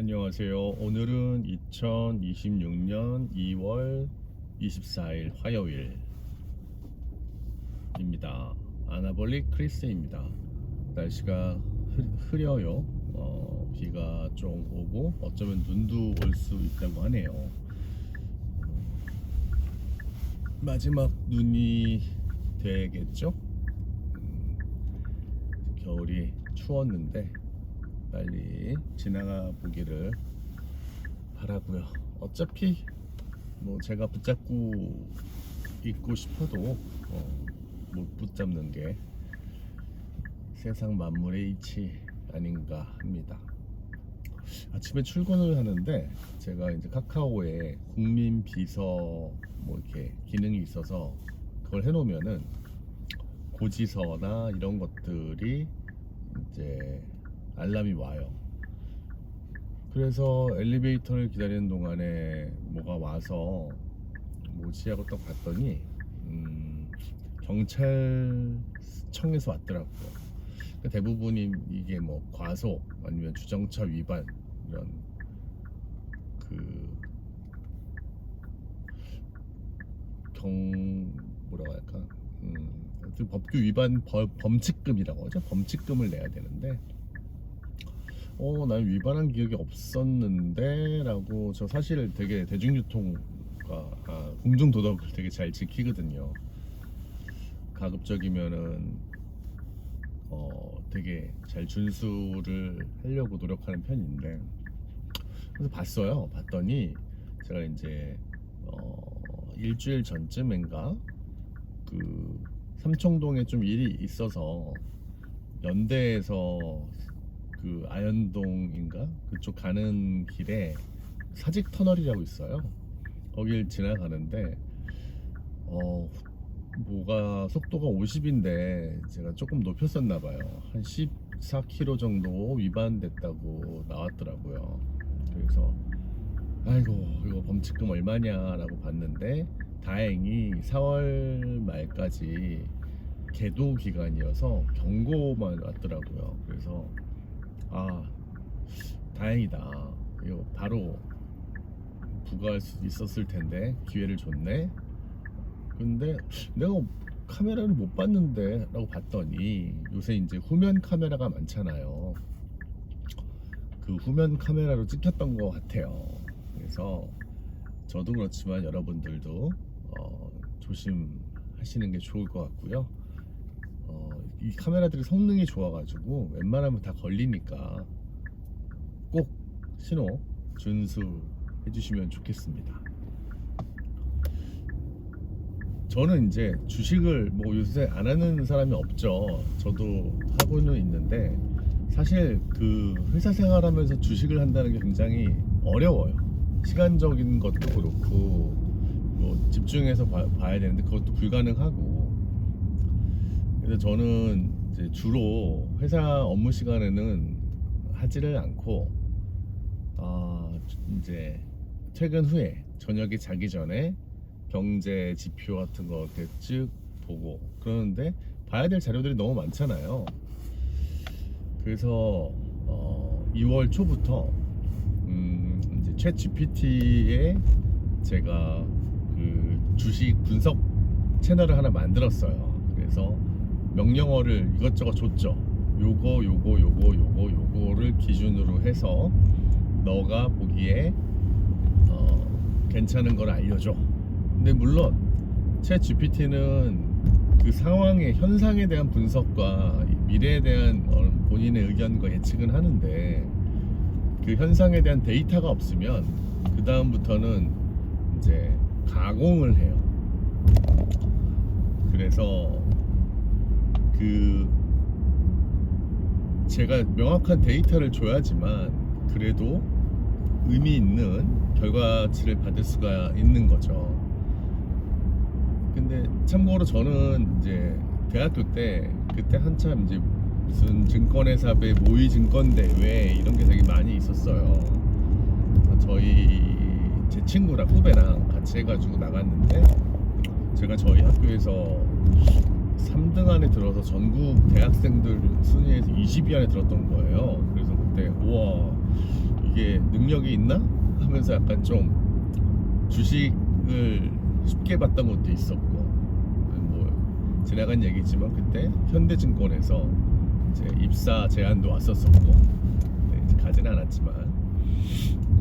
안녕하세요. 오늘은 2026년 2월 24일 화요일입니다. 아나볼릭 크리스입니다. 날씨가 흐려요. 비가 좀 오고 어쩌면 눈도 올 수 있다고 하네요. 마지막 눈이 되겠죠? 겨울이 추웠는데 빨리 지나가 보기를 바라고요. 어차피 뭐 제가 붙잡고 있고 싶어도 못 붙잡는 게 세상 만물의 이치 아닌가 합니다. 아침에 출근을 하는데 제가 이제 카카오에 국민 비서 뭐 이렇게 기능이 있어서 그걸 해놓으면은 고지서나 이런 것들이 이제 알람이 와요. 그래서 엘리베이터를 기다리는 동안에 뭐가 와서 뭐지 하고 딱 봤더니 경찰청에서 왔더라고요. 그러니까 대부분이 이게 뭐 과속 아니면 주정차 위반 이런 뭐라고 할까 아무튼 법규 위반 범칙금이라고 하죠. 범칙금을 내야 되는데 난 위반한 기억이 없었는데 라고. 저 사실 되게 대중교통과 공중도덕을 되게 잘 지키거든요. 가급적이면은 되게 잘 준수를 하려고 노력하는 편인데, 그래서 봤더니 제가 이제 일주일 전쯤인가 그 삼청동에 좀 일이 있어서 연대에서 그 아현동인가 그쪽 가는 길에 사직 터널이라고 있어요. 거길 지나가는데 뭐가 속도가 50인데 제가 조금 높였었나 봐요. 한 14km 정도 위반됐다고 나왔더라고요. 그래서 아이고 이거 범칙금 얼마냐라고 봤는데 다행히 4월 말까지 계도 기간이어서 경고만 왔더라고요. 그래서 다행이다. 이거 바로 부과할 수 있었을 텐데 기회를 줬네. 근데 내가 카메라를 못 봤는데 라고 봤더니 요새 이제 후면 카메라가 많잖아요. 그 후면 카메라로 찍혔던 것 같아요. 그래서 저도 그렇지만 여러분들도 조심하시는 게 좋을 것 같고요. 이 카메라들이 성능이 좋아가지고 웬만하면 다 걸리니까 꼭 신호 준수해 주시면 좋겠습니다. 저는 이제 주식을 뭐 요새 안 하는 사람이 없죠. 저도 하고는 있는데 사실 그 회사 생활하면서 주식을 한다는 게 굉장히 어려워요. 시간적인 것도 그렇고 뭐 집중해서 봐야 되는데 그것도 불가능하고. 그래서 저는 이제 주로 회사 업무 시간에는 하지를 않고 이제 퇴근 후에 저녁에 자기 전에 경제 지표 같은 거 이렇게 쭉 보고 그러는데 봐야 될 자료들이 너무 많잖아요. 그래서 2월 초부터 이제 챗 GPT에 제가 그 주식 분석 채널을 하나 만들었어요. 그래서 명령어를 이것저것 줬죠. 요거를 기준으로 해서 너가 보기에 괜찮은 걸 알려줘. 근데 물론 챗 GPT는 그 상황의 현상에 대한 분석과 미래에 대한 본인의 의견과 예측은 하는데 그 현상에 대한 데이터가 없으면 그 다음부터는 이제 가공을 해요. 그래서 제가 명확한 데이터를 줘야지만 그래도 의미 있는 결과치를 받을 수가 있는 거죠. 근데 참고로 저는 이제 대학교 때 그때 한참 이제 무슨 증권회사배 모의 증권대회 이런 게 되게 많이 있었어요. 제 친구랑 후배랑 같이 해가지고 나갔는데 제가 저희 학교에서 3등 안에 들어서 전국 대학생들 순위에서 20위 안에 들었던 거예요. 그래서 그때 우와 이게 능력이 있나 하면서 약간 좀 주식을 쉽게 봤던 것도 있었고, 뭐 지나간 얘기지만 그때 현대증권에서 이제 입사 제안도 왔었었고, 네, 이제 가지는 않았지만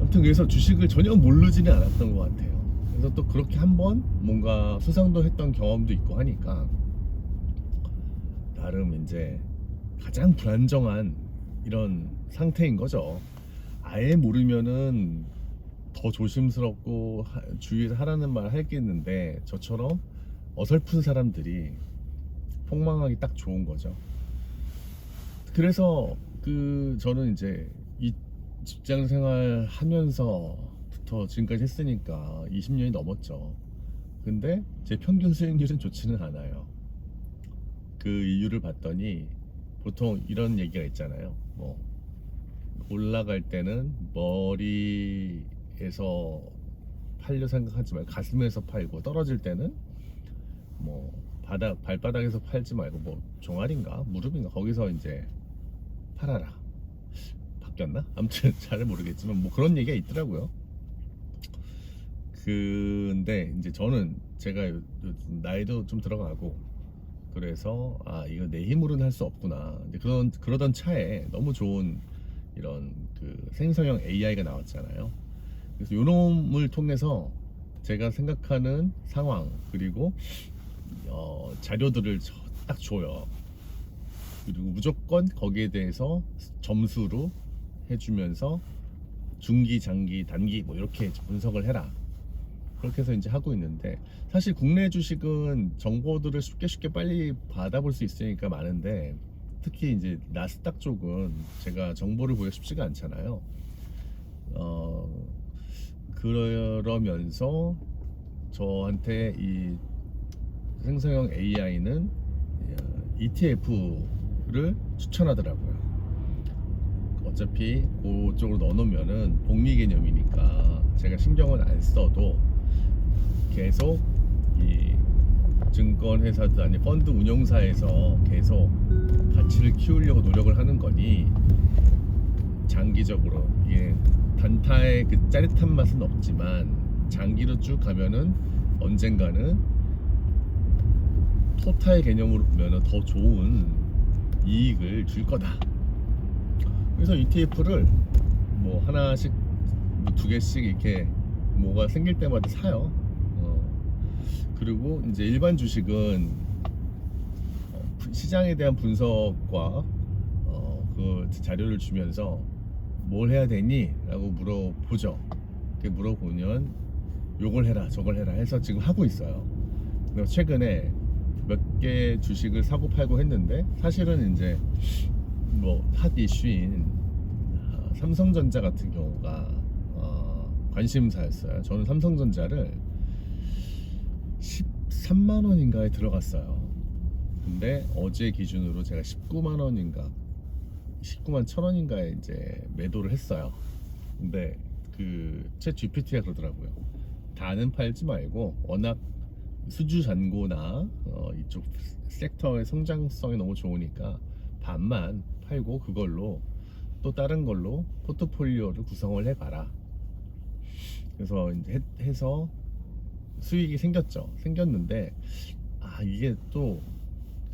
아무튼 그래서 주식을 전혀 모르지는 않았던 것 같아요. 그래서 또 그렇게 한번 뭔가 수상도 했던 경험도 있고 하니까 나름 이제 가장 불안정한 이런 상태인 거죠. 아예 모르면은 더 조심스럽고 주위에서 하라는 말 하겠는데, 저처럼 어설픈 사람들이 폭망하기 딱 좋은 거죠. 그래서 저는 이제 이 직장 생활 하면서부터 지금까지 했으니까 20년이 넘었죠. 근데 제 평균 수익률은 좋지는 않아요. 그 이유를 봤더니 보통 이런 얘기가 있잖아요. 뭐 올라갈 때는 머리에서 팔려 생각하지 말고 가슴에서 팔고, 떨어질 때는 뭐 발바닥에서 팔지 말고 뭐 종아리인가 무릎인가 거기서 이제 팔아라. 바뀌었나? 아무튼 잘 모르겠지만 뭐 그런 얘기가 있더라고요. 근데 이제 저는 제가 요즘 나이도 좀 들어가고 그래서 이거 내 힘으로는 할 수 없구나. 이제 그러던 차에 너무 좋은 이런 그 생성형 AI가 나왔잖아요. 그래서 요놈을 통해서 제가 생각하는 상황 그리고 자료들을 딱 줘요. 그리고 무조건 거기에 대해서 점수로 해주면서 중기, 장기, 단기 뭐 이렇게 분석을 해라. 그렇게 해서 이제 하고 있는데, 사실 국내 주식은 정보들을 쉽게 빨리 받아볼 수 있으니까 많은데, 특히 이제 나스닥 쪽은 제가 정보를 보기가 쉽지가 않잖아요. 그러면서 저한테 이 생성형 AI는 ETF를 추천하더라고요. 어차피 그쪽으로 넣어놓으면은 복리 개념이니까 제가 신경을 안 써도 계속 이 증권회사도 아니 펀드 운용사에서 계속 가치를 키우려고 노력을 하는 거니, 장기적으로 이게 단타의 그 짜릿한 맛은 없지만 장기로 쭉 가면은 언젠가는 토탈 개념으로 보면은 더 좋은 이익을 줄 거다. 그래서 ETF를 뭐 하나씩 뭐 두 개씩 이렇게 뭐가 생길 때마다 사요. 그리고 이제 일반 주식은 시장에 대한 분석과 그 자료를 주면서 뭘 해야 되니? 라고 물어보죠. 이렇게 물어보면 요걸 해라 저걸 해라 해서 지금 하고 있어요. 그래서 최근에 몇 개 주식을 사고 팔고 했는데, 사실은 이제 뭐 핫 이슈인 삼성전자 같은 경우가 관심사였어요. 저는 삼성전자를 13만 원인가에 들어갔어요. 근데 어제 기준으로 제가 19만 원인가 19만 천 원인가에 이제 매도를 했어요. 근데 그 챗 GPT가 그러더라고요. 다는 팔지 말고 워낙 수주 잔고나 이쪽 섹터의 성장성이 너무 좋으니까 반만 팔고 그걸로 또 다른 걸로 포트폴리오를 구성을 해봐라. 그래서 이제 해서 수익이 생겼는데, 이게 또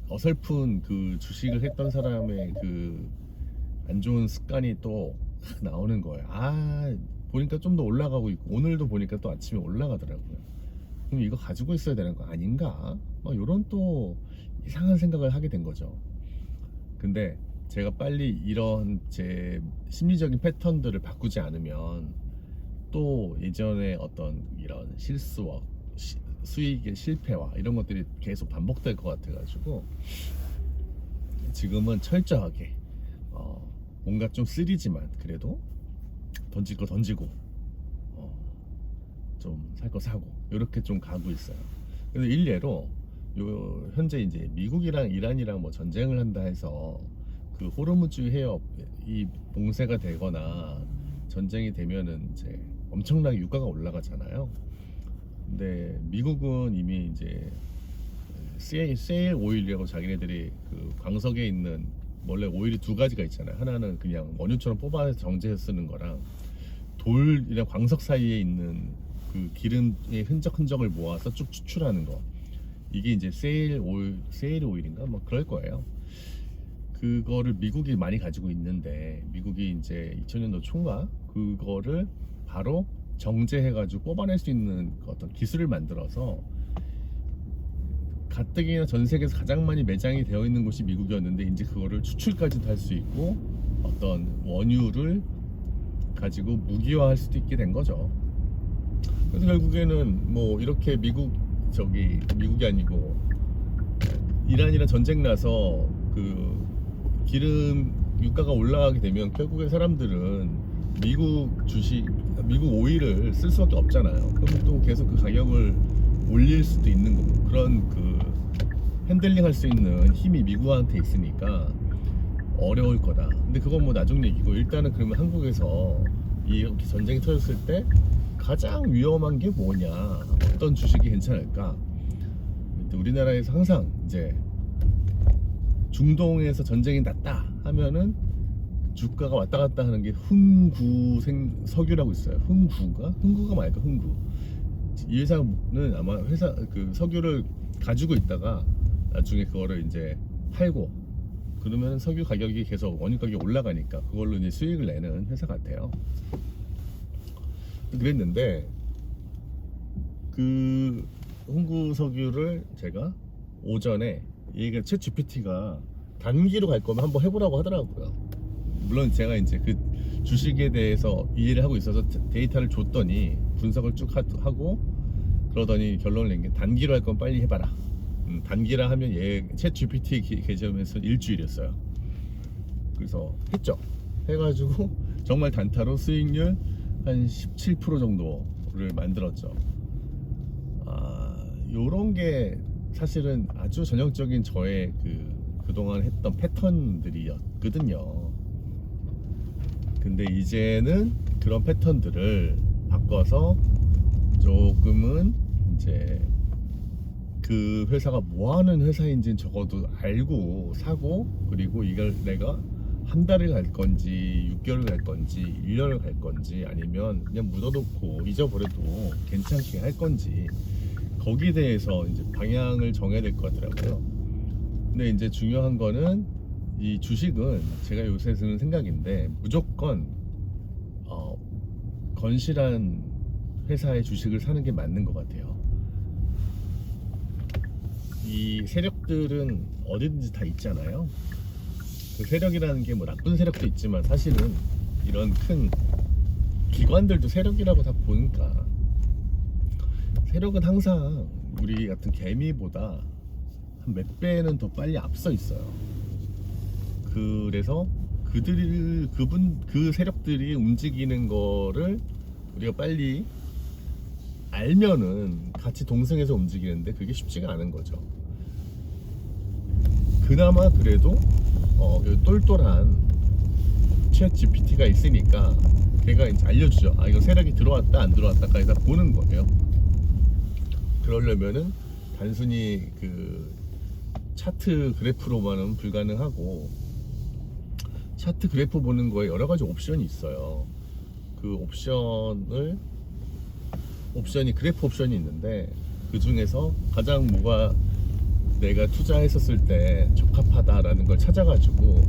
어설픈 그 주식을 했던 사람의 그 안 좋은 습관이 또 나오는 거예요. 보니까 좀 더 올라가고 있고, 오늘도 보니까 또 아침에 올라가더라고요. 그럼 이거 가지고 있어야 되는 거 아닌가? 막 이런 또 이상한 생각을 하게 된 거죠. 근데 제가 빨리 이런 제 심리적인 패턴들을 바꾸지 않으면 또 예전에 어떤 이런 실수와 수익의 실패와 이런 것들이 계속 반복될 것 같아가지고 지금은 철저하게 뭔가 좀 쓰리지만 그래도 던질 거 던지고 좀 살 거 사고 이렇게 좀 가고 있어요. 그래서 일례로 현재 이제 미국이랑 이란이랑 뭐 전쟁을 한다 해서 그 호르무즈 해협이 봉쇄가 되거나 전쟁이 되면은 이제 엄청나게 유가가 올라가잖아요. 근데 미국은 이미 이제 세일 오일이라고 자기네들이 그 광석에 있는 원래 오일이 두 가지가 있잖아요. 하나는 그냥 원유처럼 뽑아서 정제해서 쓰는 거랑 돌이랑 광석 사이에 있는 그 기름의 흔적을 모아서 쭉 추출하는 거. 이게 이제 세일 오일인가 뭐 그럴 거예요. 그거를 미국이 많이 가지고 있는데, 미국이 이제 2000년도 초인가 그거를 바로 정제해가지고 뽑아낼 수 있는 어떤 기술을 만들어서, 가뜩이나 전 세계에서 가장 많이 매장이 되어 있는 곳이 미국이었는데, 이제 그거를 추출까지도 할 수 있고 어떤 원유를 가지고 무기화할 수도 있게 된 거죠. 그래서 결국에는 뭐 이렇게 미국이 아니고 이란이랑 전쟁 나서 그 기름 유가가 올라가게 되면 결국에 사람들은 미국 오일을 쓸 수밖에 없잖아요. 그럼 또 계속 그 가격을 올릴 수도 있는 거고, 그런 그 핸들링 할 수 있는 힘이 미국한테 있으니까 어려울 거다. 근데 그건 뭐 나중 얘기고, 일단은 그러면 한국에서 이렇게 전쟁이 터졌을 때 가장 위험한 게 뭐냐, 어떤 주식이 괜찮을까. 우리나라에서 항상 이제 중동에서 전쟁이 났다 하면은 주가가 왔다 갔다 하는 게 석유라고 있어요. 흥구가 말까, 흥구. 이 회사는 아마 그 석유를 가지고 있다가 나중에 그거를 이제 팔고, 그러면 석유 가격이 계속 원유 가격이 올라가니까 그걸로 이제 수익을 내는 회사 같아요. 그랬는데 그 흥구 석유를 제가 오전에, 이게 챗 GPT가 단기로 갈 거면 한번 해보라고 하더라고요. 물론 제가 이제 그 주식에 대해서 이해를 하고 있어서 데이터를 줬더니 분석을 쭉 하고 그러더니 결론을 낸 게, 단기로 할 건 빨리 해봐라. 단기라 하면 챗 GPT 개념에서 일주일이었어요. 그래서 했죠. 해가지고 정말 단타로 수익률 한 17% 정도를 만들었죠. 요런 게 사실은 아주 전형적인 저의 그동안 했던 패턴들이었거든요. 근데 이제는 그런 패턴들을 바꿔서 조금은 이제 그 회사가 뭐 하는 회사인지는 적어도 알고 사고, 그리고 이걸 내가 한 달을 갈 건지 6개월을 갈 건지 1년을 갈 건지, 아니면 그냥 묻어놓고 잊어버려도 괜찮게 할 건지, 거기에 대해서 이제 방향을 정해야 될 것 같더라고요. 근데 이제 중요한 거는, 이 주식은 제가 요새 드는 생각인데, 무조건 건실한 회사의 주식을 사는 게 맞는 것 같아요. 이 세력들은 어디든지 다 있잖아요. 그 세력이라는 게 뭐 나쁜 세력도 있지만, 사실은 이런 큰 기관들도 세력이라고 다 보니까, 세력은 항상 우리 같은 개미보다 한 몇 배는 더 빨리 앞서 있어요. 그래서 그 세력들이 움직이는 거를 우리가 빨리 알면은 같이 동승해서 움직이는데 그게 쉽지가 않은 거죠. 그나마 그래도 똘똘한 챗 GPT가 있으니까 걔가 이제 알려주죠. 이거 세력이 들어왔다 안 들어왔다까지 다 보는 거예요. 그러려면은 단순히 그 차트 그래프로만은 불가능하고, 차트 그래프 보는 거에 여러 가지 옵션이 있어요. 그 옵션이 그래프 옵션이 있는데, 그 중에서 가장 뭐가 내가 투자했었을 때 적합하다라는 걸 찾아가지고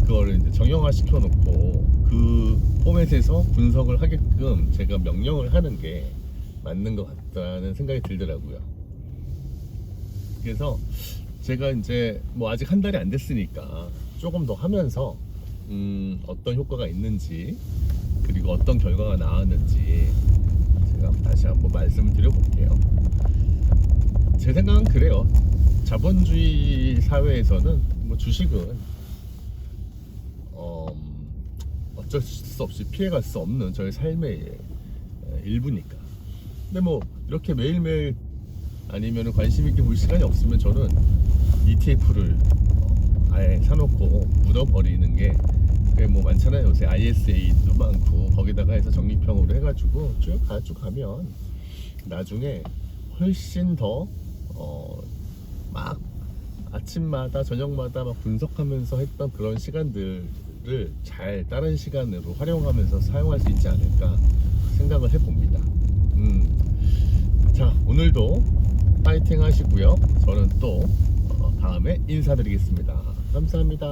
그거를 이제 정형화 시켜놓고 그 포맷에서 분석을 하게끔 제가 명령을 하는 게 맞는 것 같다는 생각이 들더라고요. 그래서 제가 이제 뭐 아직 한 달이 안 됐으니까 조금 더 하면서 어떤 효과가 있는지, 그리고 어떤 결과가 나왔는지 제가 다시 한번 말씀을 드려볼게요. 제 생각은 그래요. 자본주의 사회에서는 뭐 주식은 어쩔 수 없이 피해갈 수 없는 저희 삶의 일부니까. 근데 뭐 이렇게 매일매일 아니면 관심 있게 볼 시간이 없으면 저는 ETF를 아예 사놓고 묻어버리는 게 뭐 많잖아요. 요새 ISA도 많고, 거기다가 해서 적립형으로 해가지고 쭉 가면 나중에 훨씬 더 막 아침마다 저녁마다 막 분석하면서 했던 그런 시간들을 잘 다른 시간으로 활용하면서 사용할 수 있지 않을까 생각을 해봅니다. 자, 오늘도 파이팅 하시고요. 저는 또 다음에 인사드리겠습니다. 감사합니다.